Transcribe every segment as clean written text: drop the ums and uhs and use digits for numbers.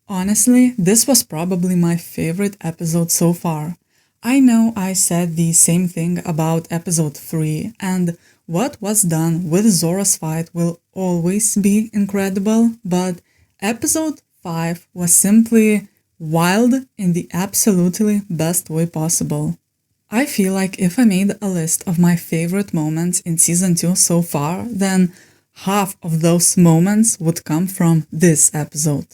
Honestly, this was probably my favorite episode so far. I know I said the same thing about episode 3, and what was done with Zora's fight will always be incredible, but episode 5 was simply wild in the absolutely best way possible. I feel like if I made a list of my favorite moments in season 2 so far, then half of those moments would come from this episode.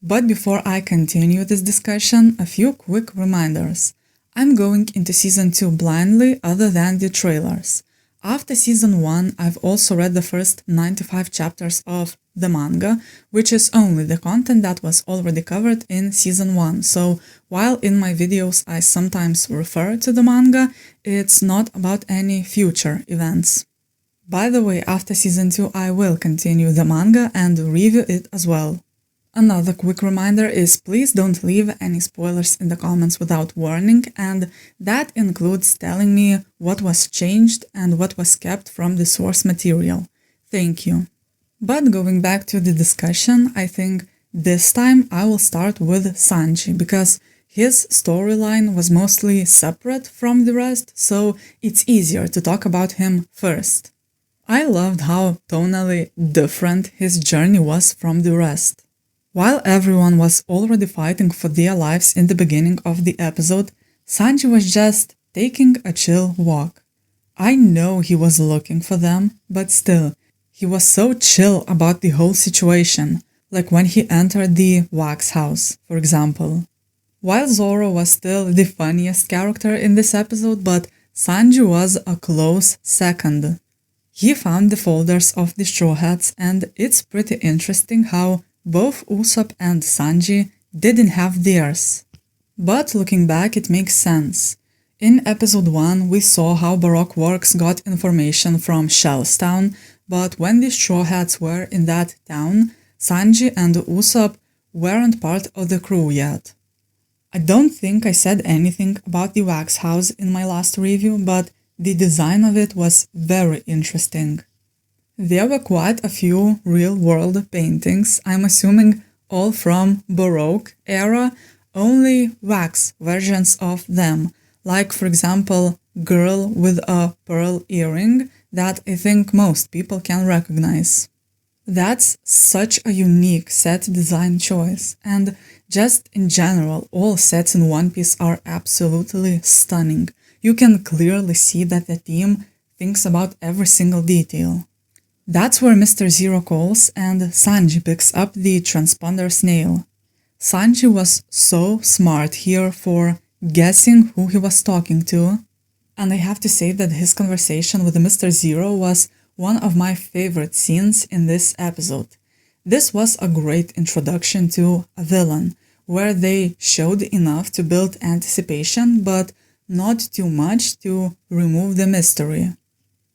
But before I continue this discussion, a few quick reminders. I'm going into season 2 blindly other than the trailers. After season 1, I've also read the first 95 chapters of the manga, which is only the content that was already covered in season 1. So while in my videos I sometimes refer to the manga, it's not about any future events. By the way, after season 2 I will continue the manga and review it as well. Another quick reminder is please don't leave any spoilers in the comments without warning, and that includes telling me what was changed and what was kept from the source material. Thank you. But going back to the discussion, I think this time I will start with Sanji, because his storyline was mostly separate from the rest, so it's easier to talk about him first. I loved how tonally different his journey was from the rest. While everyone was already fighting for their lives in the beginning of the episode, Sanji was just taking a chill walk. I know he was looking for them, but still, he was so chill about the whole situation, like when he entered the wax house, for example. While Zoro was still the funniest character in this episode, but Sanji was a close second. He found the folders of the Straw Hats, and it's pretty interesting how both Usopp and Sanji didn't have theirs. But looking back, it makes sense. In episode 1, we saw how Baroque Works got information from Shellstown, but when the Straw Hats were in that town, Sanji and Usopp weren't part of the crew yet. I don't think I said anything about the wax house in my last review, but the design of it was very interesting. There were quite a few real-world paintings, I'm assuming all from Baroque era, only wax versions of them, like for example, girl with a pearl earring that I think most people can recognize. That's such a unique set design choice, and just in general, all sets in One Piece are absolutely stunning. You can clearly see that the team thinks about every single detail. That's where Mr. Zero calls and Sanji picks up the transponder snail. Sanji was so smart here for guessing who he was talking to, and I have to say that his conversation with Mr. Zero was one of my favorite scenes in this episode. This was a great introduction to a villain, where they showed enough to build anticipation, but not too much to remove the mystery.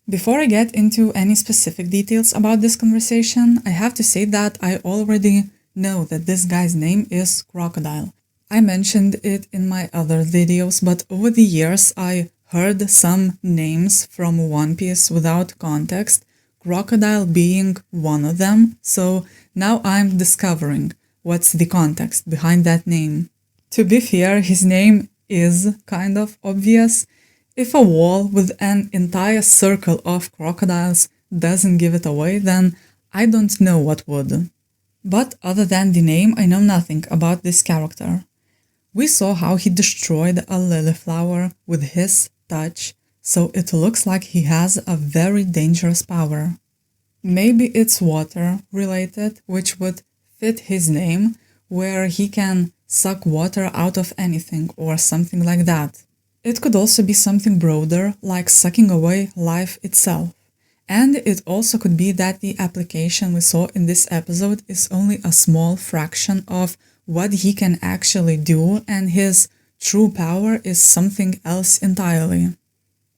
Before I get into any specific details about this conversation, I have to say that I already know that this guy's name is Crocodile. I mentioned it in my other videos, but over the years I heard some names from One Piece without context, Crocodile being one of them, so now I'm discovering what's the context behind that name. To be fair, his name is kind of obvious. If a wall with an entire circle of crocodiles doesn't give it away, then I don't know what would. But other than the name, I know nothing about this character. We saw how he destroyed a lily flower with his touch, so it looks like he has a very dangerous power. Maybe it's water related, which would fit his name, where he can suck water out of anything or something like that. It could also be something broader, like sucking away life itself. And it also could be that the application we saw in this episode is only a small fraction of what he can actually do, and his true power is something else entirely.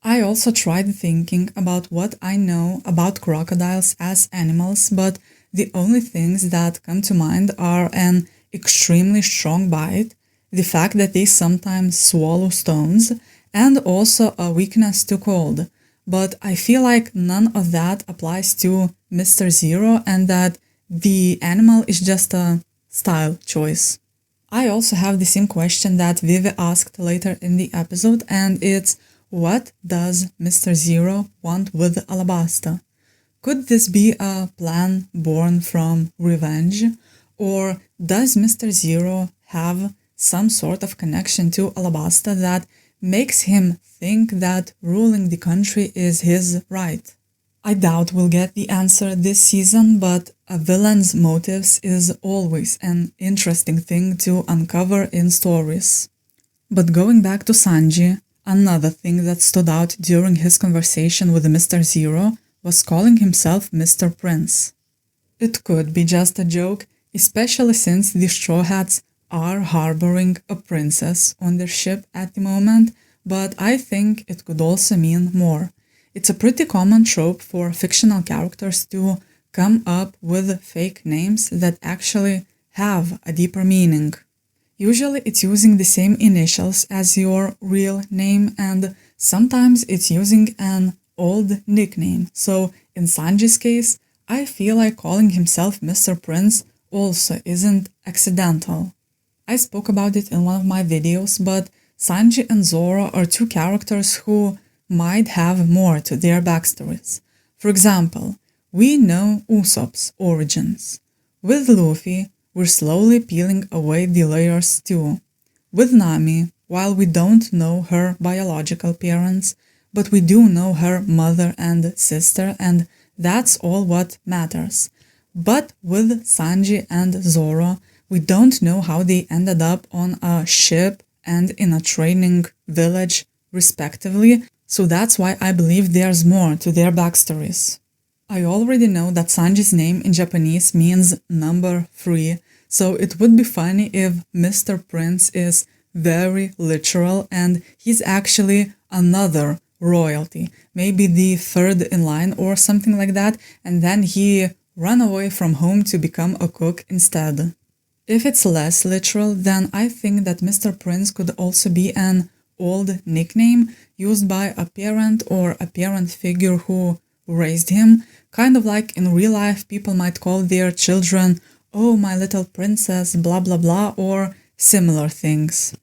I also tried thinking about what I know about crocodiles as animals, but the only things that come to mind are an extremely strong bite, the fact that they sometimes swallow stones, and also a weakness to cold. But I feel like none of that applies to Mr. Zero, and that the animal is just a style choice. I also have the same question that Vivi asked later in the episode, and it's, what does Mr. Zero want with Alabasta? Could this be a plan born from revenge? Or does Mr. Zero have some sort of connection to Alabasta that makes him think that ruling the country is his right? I doubt we'll get the answer this season, but a villain's motives is always an interesting thing to uncover in stories. But going back to Sanji, another thing that stood out during his conversation with Mr. Zero was calling himself Mr. Prince. It could be just a joke, especially since the Straw Hats are harboring a princess on their ship at the moment, but I think it could also mean more. It's a pretty common trope for fictional characters to come up with fake names that actually have a deeper meaning. Usually it's using the same initials as your real name, and sometimes it's using an old nickname. So in Sanji's case, I feel like calling himself Mr. Prince also isn't accidental. I spoke about it in one of my videos, but Sanji and Zoro are two characters who might have more to their backstories. For example, we know Usopp's origins. With Luffy, we're slowly peeling away the layers too. With Nami, while we don't know her biological parents, but we do know her mother and sister, and that's all what matters. But with Sanji and Zoro, we don't know how they ended up on a ship and in a training village, respectively, so that's why I believe there's more to their backstories. I already know that Sanji's name in Japanese means number 3, so it would be funny if Mr. Prince is very literal and he's actually another royalty, maybe the third in line or something like that, and then he ran away from home to become a cook instead. If it's less literal, then I think that Mr. Prince could also be an old nickname used by a parent or a parent figure who raised him, kind of like in real life people might call their children, "Oh, my little princess, blah blah blah," or similar things.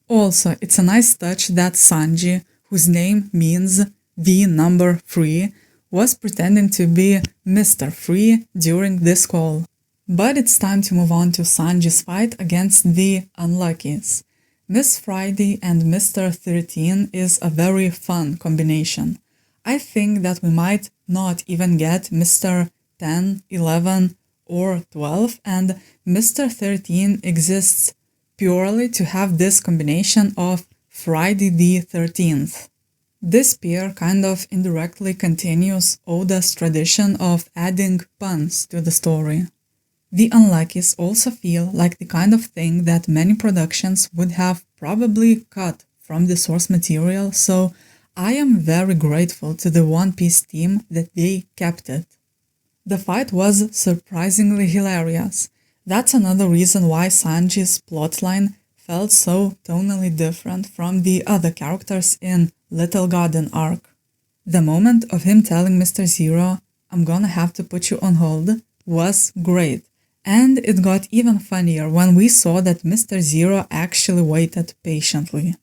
Also, it's a nice touch that Sanji, whose name means the number 3, was pretending to be Mr. 3 during this call. But it's time to move on to Sanji's fight against the Unluckies. Miss Friday and Mr. 13 is a very fun combination. I think that we might not even get Mr. 10, 11, or 12, and Mr. 13 exists purely to have this combination of Friday the 13th. This pair kind of indirectly continues Oda's tradition of adding puns to the story. The Unluckies also feel like the kind of thing that many productions would have probably cut from the source material, so I am very grateful to the One Piece team that they kept it. The fight was surprisingly hilarious. That's another reason why Sanji's plotline felt so tonally different from the other characters in Little Garden arc. The moment of him telling Mr. Zero, "I'm gonna have to put you on hold," was great. And it got even funnier when we saw that Mr. Zero actually waited patiently.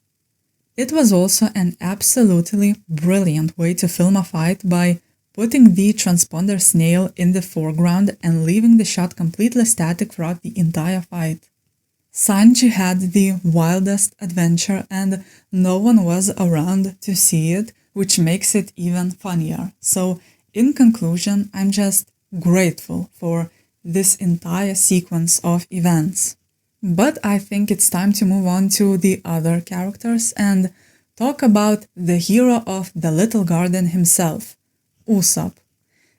It was also an absolutely brilliant way to film a fight by putting the transponder snail in the foreground and leaving the shot completely static throughout the entire fight. Sanji had the wildest adventure and no one was around to see it, which makes it even funnier. So, in conclusion, I'm just grateful for this entire sequence of events. But I think it's time to move on to the other characters and talk about the hero of the Little Garden himself, Usopp.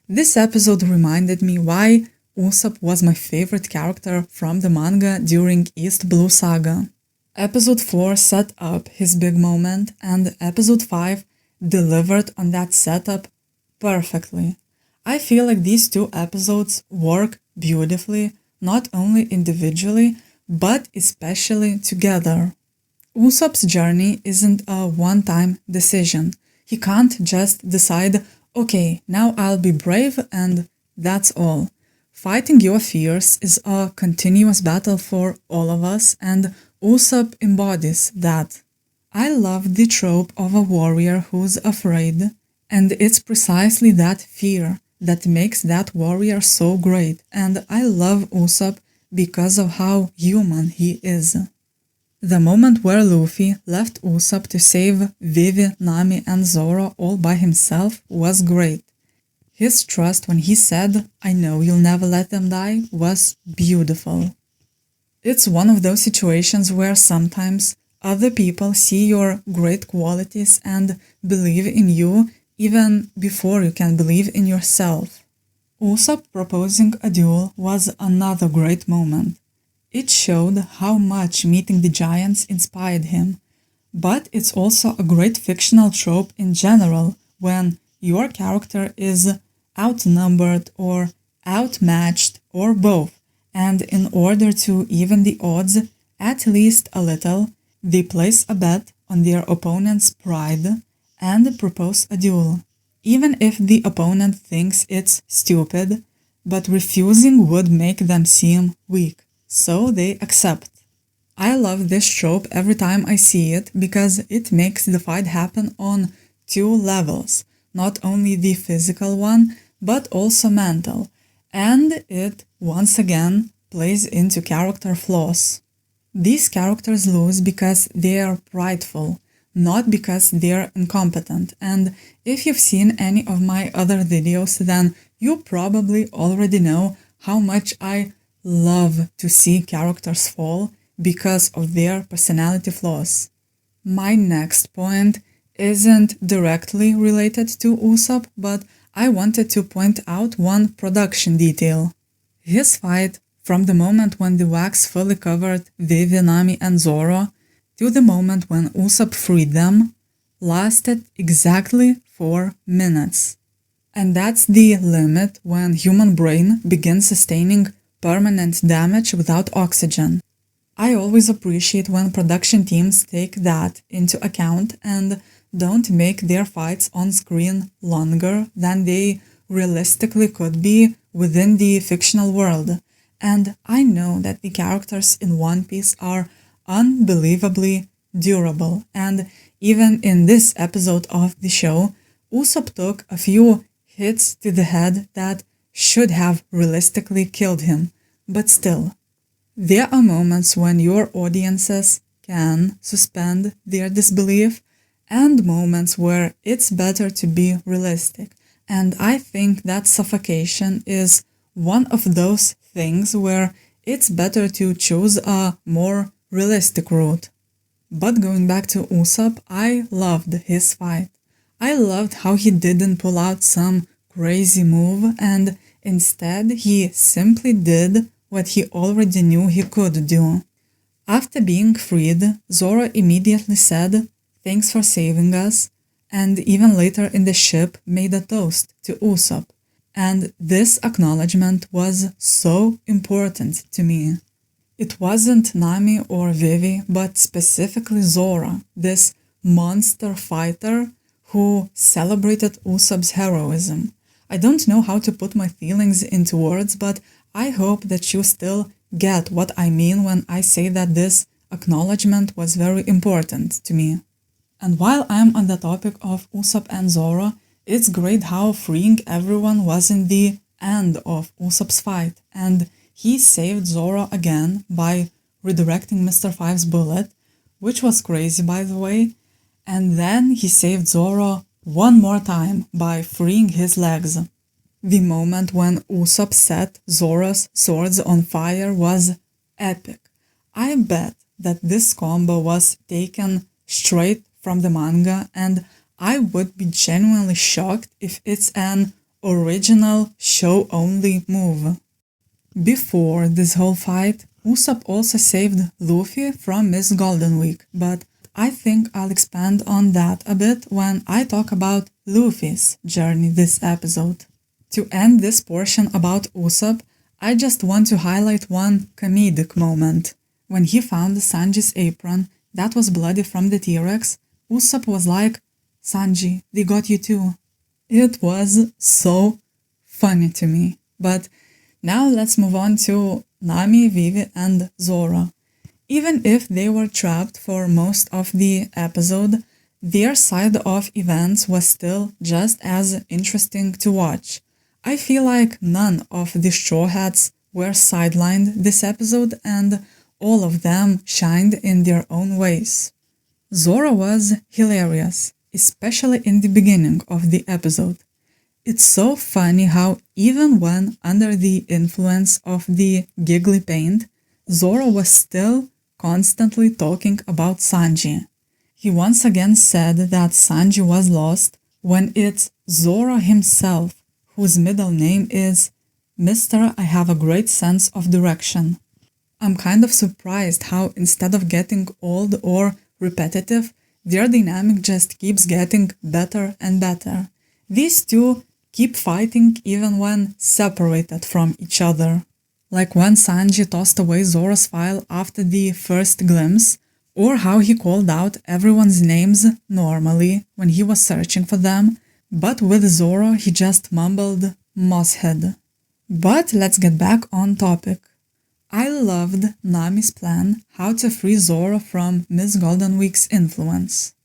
This episode reminded me why Usopp was my favorite character from the manga during East Blue Saga. Episode 4 set up his big moment, and Episode 5 delivered on that setup perfectly. I feel like these two episodes work beautifully, not only individually, but especially together. Usopp's journey isn't a one-time decision. He can't just decide, okay, now I'll be brave and that's all. Fighting your fears is a continuous battle for all of us, and Usopp embodies that. I love the trope of a warrior who's afraid, and it's precisely that fear that makes that warrior so great, and I love Usopp because of how human he is. The moment where Luffy left Usopp to save Vivi, Nami, and Zoro all by himself was great. His trust when he said, "I know you'll never let them die," was beautiful. It's one of those situations where sometimes other people see your great qualities and believe in you even before you can believe in yourself. Usopp proposing a duel was another great moment. It showed how much meeting the giants inspired him. But it's also a great fictional trope in general when your character is outnumbered or outmatched or both, and in order to even the odds at least a little, they place a bet on their opponent's pride and propose a duel, even if the opponent thinks it's stupid, but refusing would make them seem weak, so they accept. I love this trope every time I see it because it makes the fight happen on two levels, not only the physical one, but also mental, and it, once again, plays into character flaws. These characters lose because they are prideful, not because they're incompetent, and if you've seen any of my other videos, then you probably already know how much I love to see characters fall because of their personality flaws. My next point isn't directly related to Usopp, but I wanted to point out one production detail. His fight, from the moment when the wax fully covered Vivi, Nami, and Zoro, to the moment when Usopp freed them, lasted exactly 4 minutes. And that's the limit when human brain begins sustaining permanent damage without oxygen. I always appreciate when production teams take that into account and don't make their fights on screen longer than they realistically could be within the fictional world. And I know that the characters in One Piece are unbelievably durable, and even in this episode of the show, Usopp took a few hits to the head that should have realistically killed him, but still. There are moments when your audiences can suspend their disbelief and moments where it's better to be realistic. And I think that suffocation is one of those things where it's better to choose a more realistic route. But going back to Usopp, I loved his fight. I loved how he didn't pull out some crazy move and instead he simply did what he already knew he could do. After being freed, Zoro immediately said, "Thanks for saving us," and even later in the ship made a toast to Usopp. And this acknowledgement was so important to me. It wasn't Nami or Vivi, but specifically Zoro, this monster fighter who celebrated Usopp's heroism. I don't know how to put my feelings into words, but I hope that you still get what I mean when I say that this acknowledgement was very important to me. And while I'm on the topic of Usopp and Zoro, it's great how freeing everyone was in the end of Usopp's fight, and he saved Zoro again by redirecting Mr. Five's bullet, which was crazy by the way, and then he saved Zoro one more time by freeing his legs. The moment when Usopp set Zoro's swords on fire was epic. I bet that this combo was taken straight from the manga, and I would be genuinely shocked if it's an original show-only move. Before this whole fight, Usopp also saved Luffy from Miss Golden Week, but I think I'll expand on that a bit when I talk about Luffy's journey this episode. To end this portion about Usopp, I just want to highlight one comedic moment. When he found Sanji's apron that was bloody from the T-Rex, Usopp was like, "Sanji, they got you too." It was so funny to me. But Now let's move on to Nami, Vivi, and Zora. Even if they were trapped for most of the episode, their side of events was still just as interesting to watch. I feel like none of the Straw Hats were sidelined this episode, and all of them shined in their own ways. Zora was hilarious, especially in the beginning of the episode. It's so funny how even when under the influence of the giggly paint, Zora was still constantly talking about Sanji. He once again said that Sanji was lost when it's Zora himself, whose middle name is Mr. I have a great sense of direction. I'm kind of surprised how instead of getting old or repetitive, their dynamic just keeps getting better and better. These two keep fighting even when separated from each other. Like when Sanji tossed away Zora's file after the first glimpse, or how he called out everyone's names normally when he was searching for them, but with Zora he just mumbled Mosshead. But let's get back on topic. I loved Nami's plan how to free Zora from Miss Goldenweek's influence.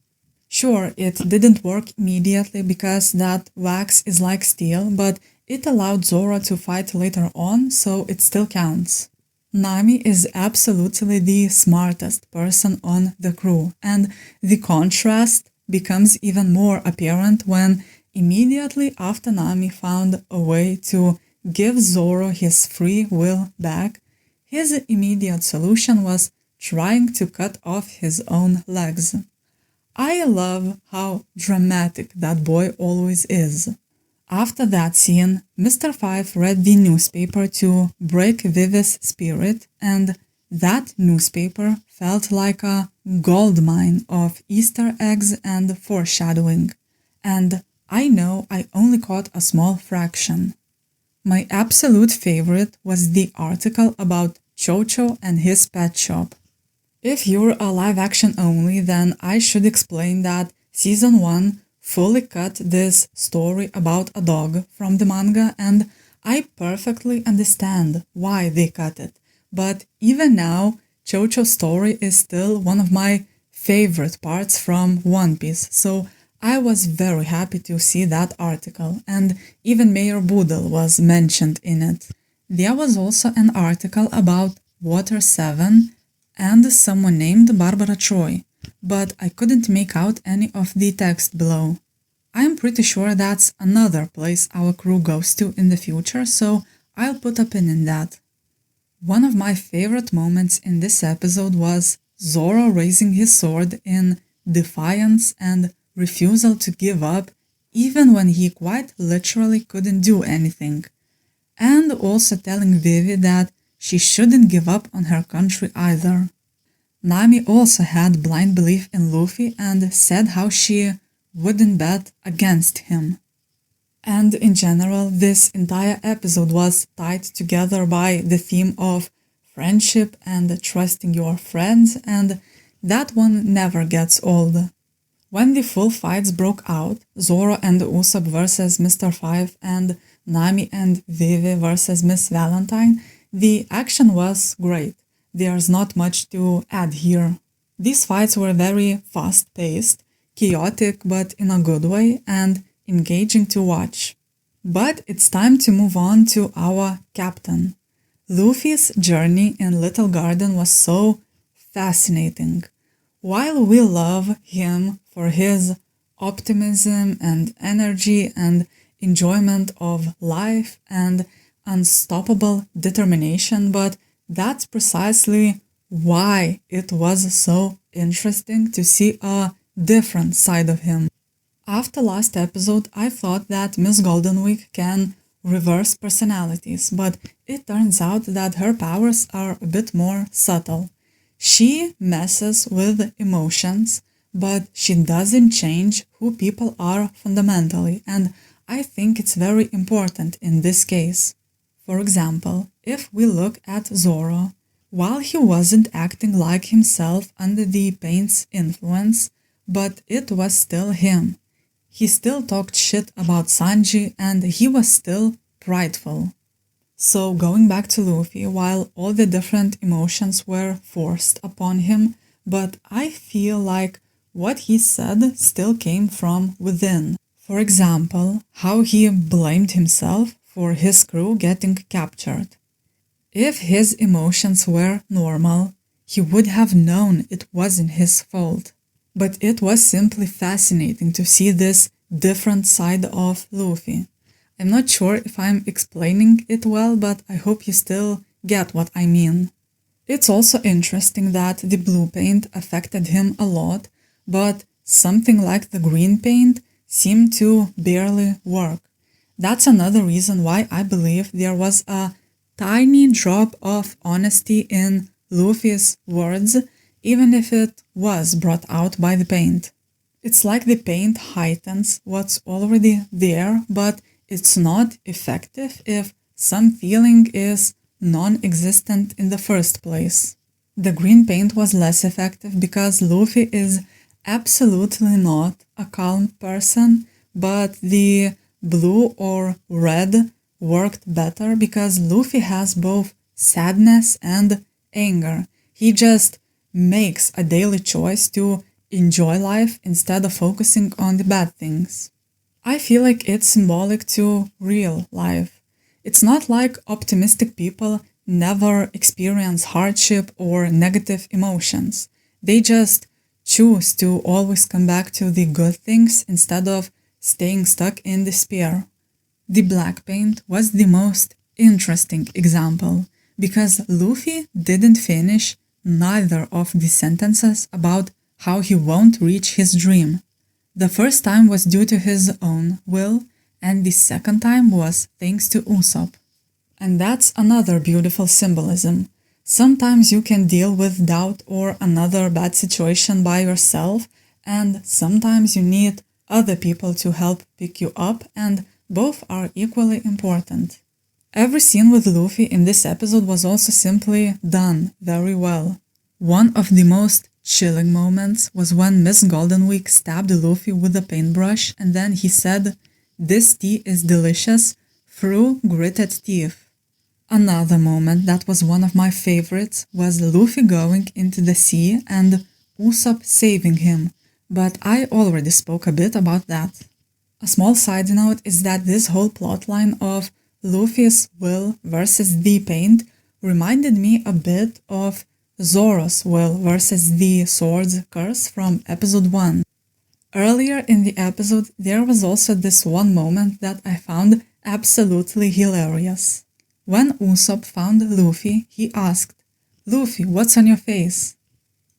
Sure, it didn't work immediately because that wax is like steel, but it allowed Zora to fight later on, so it still counts. Nami is absolutely the smartest person on the crew, and the contrast becomes even more apparent when immediately after Nami found a way to give Zoro his free will back, his immediate solution was trying to cut off his own legs. I love how dramatic that boy always is. After that scene, Mr. Five read the newspaper to break Vivi's spirit, and that newspaper felt like a goldmine of Easter eggs and foreshadowing. And I know I only caught a small fraction. My absolute favorite was the article about Chocho and his pet shop. If you're a live action only, then I should explain that Season 1 fully cut this story about a dog from the manga, and I perfectly understand why they cut it. But even now, Chocho's story is still one of my favorite parts from One Piece, so I was very happy to see that article, and even Mayor Boodle was mentioned in it. There was also an article about Water 7 and someone named Barbara Troy, but I couldn't make out any of the text below. I'm pretty sure that's another place our crew goes to in the future, so I'll put a pin in that. One of my favorite moments in this episode was Zoro raising his sword in defiance and refusal to give up, even when he quite literally couldn't do anything. And also telling Vivi that she shouldn't give up on her country either. Nami also had blind belief in Luffy and said how she wouldn't bet against him. And in general, this entire episode was tied together by the theme of friendship and trusting your friends, and that one never gets old. When the full fights broke out, Zoro and Usopp versus Mr. Five and Nami and Vivi versus Miss Valentine, the action was great. There's not much to add here. These fights were very fast-paced, chaotic but in a good way, and engaging to watch. But it's time to move on to our captain. Luffy's journey in Little Garden was so fascinating. While we love him for his optimism and energy and enjoyment of life and unstoppable determination, but that's precisely why it was so interesting to see a different side of him. After last episode, I thought that Miss Goldenweek can reverse personalities, but it turns out that her powers are a bit more subtle. She messes with emotions, but she doesn't change who people are fundamentally, and I think it's very important in this case. For example, if we look at Zoro, while he wasn't acting like himself under the paint's influence, but it was still him. He still talked shit about Sanji and he was still prideful. So going back to Luffy, while all the different emotions were forced upon him, but I feel like what he said still came from within. For example, how he blamed himself for his crew getting captured. If his emotions were normal, he would have known it wasn't his fault. But it was simply fascinating to see this different side of Luffy. I'm not sure if I'm explaining it well, but I hope you still get what I mean. It's also interesting that the blue paint affected him a lot, but something like the green paint seemed to barely work. That's another reason why I believe there was a tiny drop of honesty in Luffy's words, even if it was brought out by the paint. It's like the paint heightens what's already there, but it's not effective if some feeling is non-existent in the first place. The green paint was less effective because Luffy is absolutely not a calm person, but the blue or red worked better because Luffy has both sadness and anger. He just makes a daily choice to enjoy life instead of focusing on the bad things. I feel like it's symbolic to real life. It's not like optimistic people never experience hardship or negative emotions. They just choose to always come back to the good things instead of staying stuck in despair. The black paint was the most interesting example because Luffy didn't finish neither of the sentences about how he won't reach his dream. The first time was due to his own will, and the second time was thanks to Usopp. And that's another beautiful symbolism. Sometimes you can deal with doubt or another bad situation by yourself, and sometimes you need other people to help pick you up, and both are equally important. Every scene with Luffy in this episode was also simply done very well. One of the most chilling moments was when Miss Goldenweek stabbed Luffy with a paintbrush and then he said, "This tea is delicious," through gritted teeth. Another moment that was one of my favorites was Luffy going into the sea and Usopp saving him, but I already spoke a bit about that. A small side note is that this whole plotline of Luffy's will versus the paint reminded me a bit of Zoro's will versus the sword's curse from episode 1. Earlier in the episode, there was also this one moment that I found absolutely hilarious. When Usopp found Luffy, he asked, "Luffy, what's on your face?"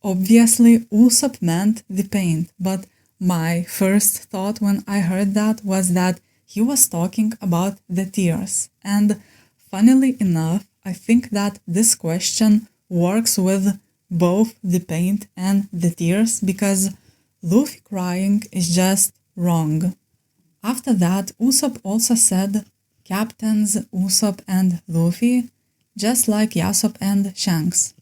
Obviously, Usopp meant the paint, but my first thought when I heard that was that he was talking about the tears. And funnily enough, I think that this question works with both the paint and the tears because Luffy crying is just wrong. After that, Usopp also said Captains Usopp and Luffy, just like Yasopp and Shanks.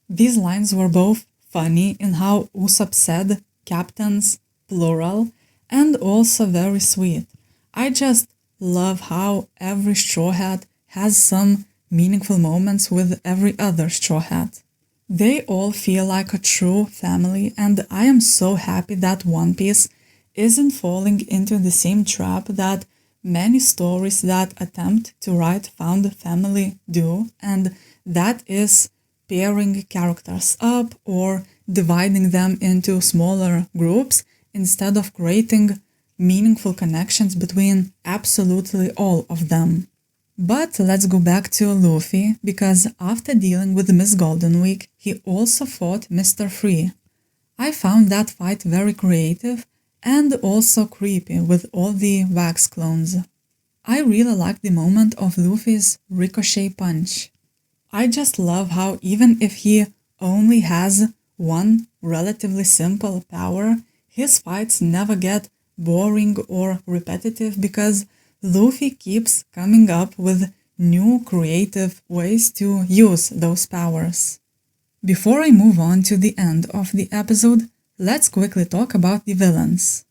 These lines were both funny in how Usopp said captains plural and also very sweet. I just love how every Straw Hat has some meaningful moments with every other Straw Hat. They all feel like a true family, and I am so happy that One Piece isn't falling into the same trap that many stories that attempt to write found family do, and that is pairing characters up or dividing them into smaller groups instead of creating meaningful connections between absolutely all of them. But let's go back to Luffy, because after dealing with Miss Goldenweek, he also fought Mr. Free. I found that fight very creative and also creepy with all the wax clones. I really liked the moment of Luffy's ricochet punch. I just love how even if he only has one relatively simple power, his fights never get boring or repetitive because Luffy keeps coming up with new creative ways to use those powers. Before I move on to the end of the episode, let's quickly talk about the villains.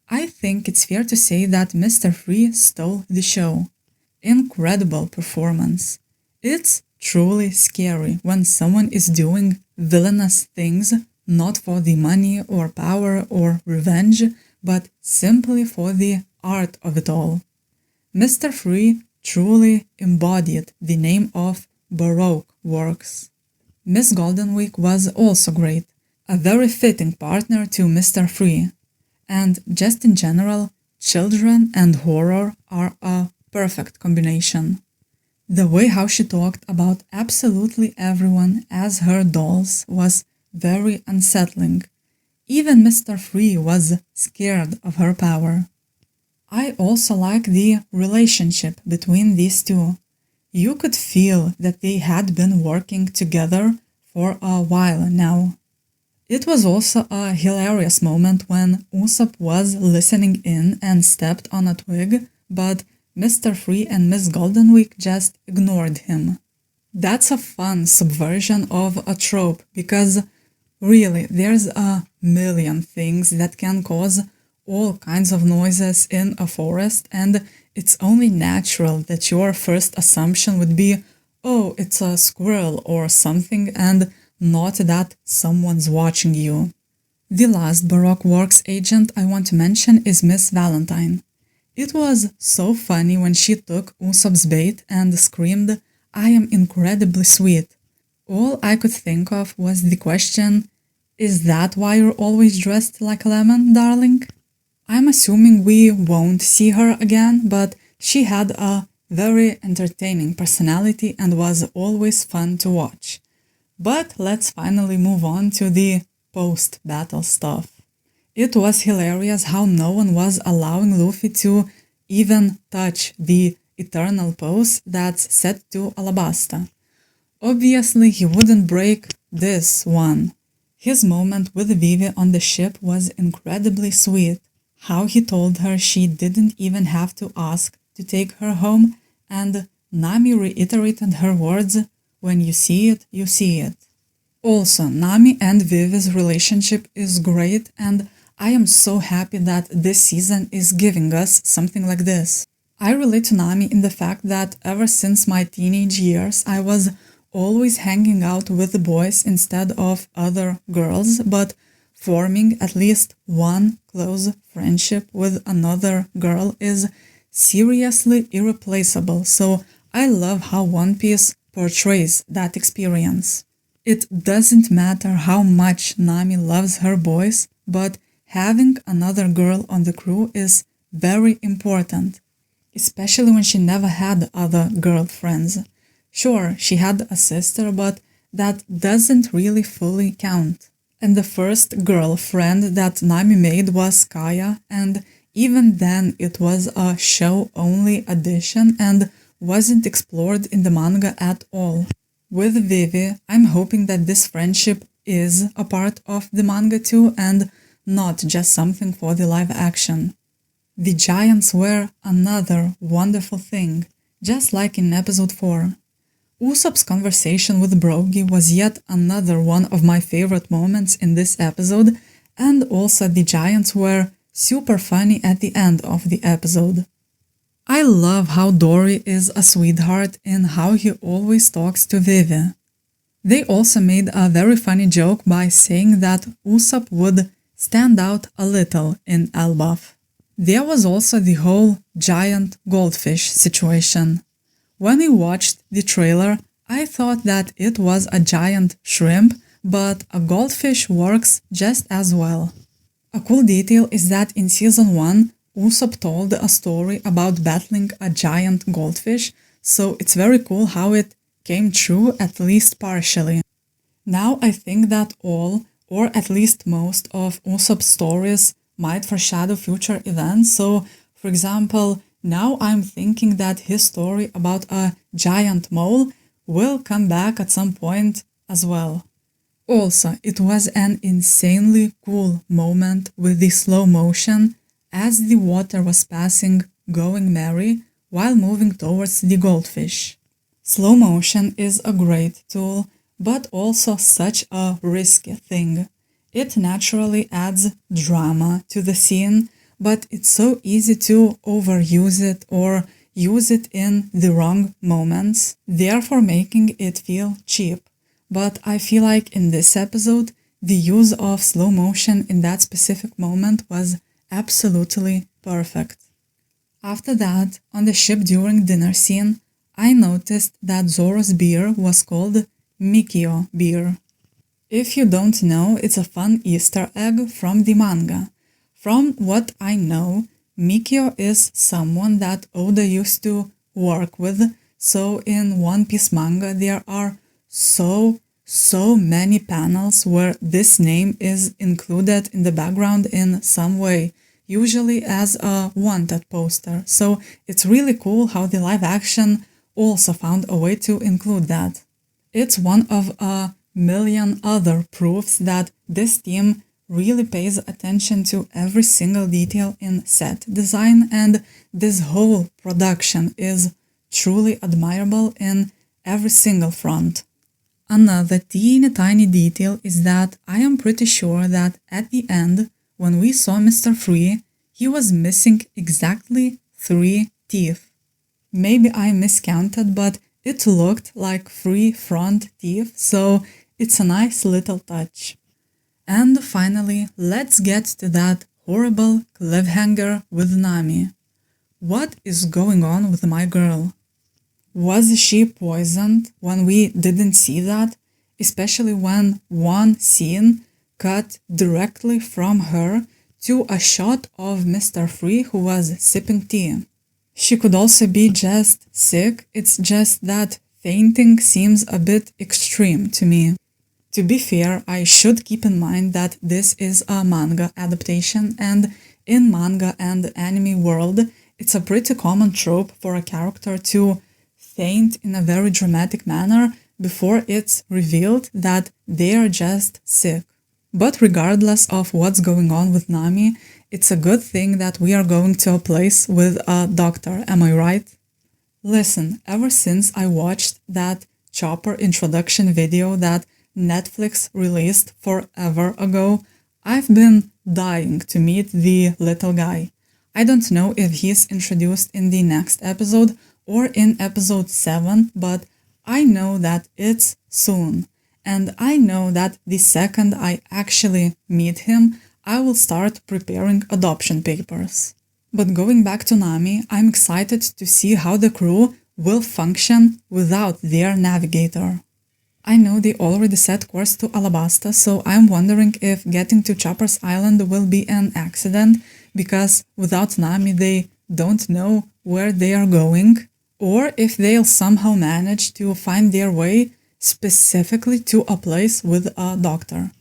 I think it's fair to say that Mr. Free stole the show. incredible performance. It's truly scary when someone is doing villainous things not for the money or power or revenge, but simply for the art of it all. Mr. Free truly embodied the name of Baroque works. Miss Goldenweek was also great, a very fitting partner to Mr. Free. And just in general, children and horror are a perfect combination. The way how she talked about absolutely everyone as her dolls was very unsettling. Even Mr. Free was scared of her power. I also like the relationship between these two. You could feel that they had been working together for a while now. It was also a hilarious moment when Usopp was listening in and stepped on a twig, but Mr. Free and Miss Goldenweek just ignored him. That's a fun subversion of a trope because really there's a million things that can cause all kinds of noises in a forest, and it's only natural that your first assumption would be, oh, it's a squirrel or something, and not that someone's watching you. The last Baroque Works agent I want to mention is Miss Valentine. It was so funny when she took Usopp's bait and screamed, "I am incredibly sweet." All I could think of was the question, is that why you're always dressed like a lemon, darling? I'm assuming we won't see her again, but she had a very entertaining personality and was always fun to watch. But let's finally move on to the post-battle stuff. It was hilarious how no one was allowing Luffy to even touch the eternal pose that's set to Alabasta. Obviously, he wouldn't break this one. His moment with Vivi on the ship was incredibly sweet. How he told her she didn't even have to ask to take her home, and Nami reiterated her words, "When you see it, you see it." Also, Nami and Vivi's relationship is great, and I am so happy that this season is giving us something like this. I relate to Nami in the fact that ever since my teenage years, I was always hanging out with the boys instead of other girls, but forming at least one close friendship with another girl is seriously irreplaceable, so I love how One Piece portrays that experience. It doesn't matter how much Nami loves her boys, but having another girl on the crew is very important, especially when she never had other girlfriends. Sure, she had a sister, but that doesn't really fully count. And the first girlfriend that Nami made was Kaya, and even then it was a show-only addition and wasn't explored in the manga at all. With Vivi, I'm hoping that this friendship is a part of the manga too and not just something for the live action. The giants were another wonderful thing, just like in episode 4. Usopp's conversation with Brogy was yet another one of my favorite moments in this episode, and also the giants were super funny at the end of the episode. I love how Dory is a sweetheart and how he always talks to Vivi. They also made a very funny joke by saying that Usopp would stand out a little in Elbaf. There was also the whole giant goldfish situation. When I watched the trailer, I thought that it was a giant shrimp, but a goldfish works just as well. A cool detail is that in Season 1, Usopp told a story about battling a giant goldfish, so it's very cool how it came true at least partially. Now I think that all, or at least most, of Usopp's stories might foreshadow future events, so for example, now I'm thinking that his story about a giant mole will come back at some point as well. Also, it was an insanely cool moment with the slow motion as the water was passing, going merry, while moving towards the goldfish. Slow motion is a great tool, but also such a risky thing. It naturally adds drama to the scene, but it's so easy to overuse it or use it in the wrong moments, therefore making it feel cheap. But I feel like in this episode, the use of slow motion in that specific moment was absolutely perfect. After that, on the ship during dinner scene, I noticed that Zoro's beer was called Mikio beer. If you don't know, it's a fun Easter egg from the manga. From what I know, Mikio is someone that Oda used to work with, so in One Piece manga there are so many panels where this name is included in the background in some way, usually as a wanted poster. So it's really cool how the live action also found a way to include that. It's one of a million other proofs that this team really pays attention to every single detail in set design, and this whole production is truly admirable in every single front. Another teeny tiny detail is that I am pretty sure that at the end, when we saw Mr. Free, he was missing exactly 3 teeth. Maybe I miscounted, but it looked like 3 front teeth, so it's a nice little touch. And finally, let's get to that horrible cliffhanger with Nami. What is going on with my girl? Was she poisoned when we didn't see that? Especially when one scene cut directly from her to a shot of Mr. Free who was sipping tea. She could also be just sick, it's just that fainting seems a bit extreme to me. To be fair, I should keep in mind that this is a manga adaptation, and in manga and anime world, it's a pretty common trope for a character to faint in a very dramatic manner before it's revealed that they are just sick. But regardless of what's going on with Nami, it's a good thing that we are going to a place with a doctor, am I right? Listen, ever since I watched that Chopper introduction video that Netflix released forever ago, I've been dying to meet the little guy. I don't know if he's introduced in the next episode or in episode 7, but I know that it's soon. And I know that the second I actually meet him, I will start preparing adoption papers. But going back to Nami, I'm excited to see how the crew will function without their navigator. I know they already set course to Alabasta, so I'm wondering if getting to Chopper's Island will be an accident, because without Nami they don't know where they are going, or if they'll somehow manage to find their way specifically to a place with a doctor.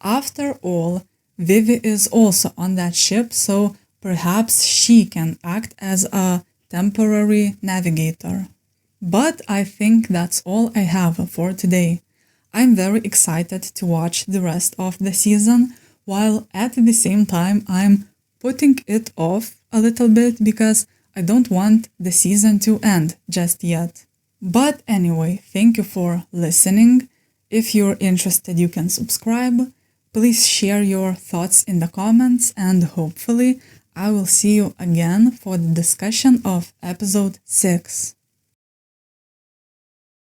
After all, Vivi is also on that ship, so perhaps she can act as a temporary navigator. But I think that's all I have for today. I'm very excited to watch the rest of the season, while at the same time I'm putting it off a little bit because I don't want the season to end just yet. But anyway, thank you for listening. If you're interested, you can subscribe. Please share your thoughts in the comments, and hopefully I will see you again for the discussion of episode 6.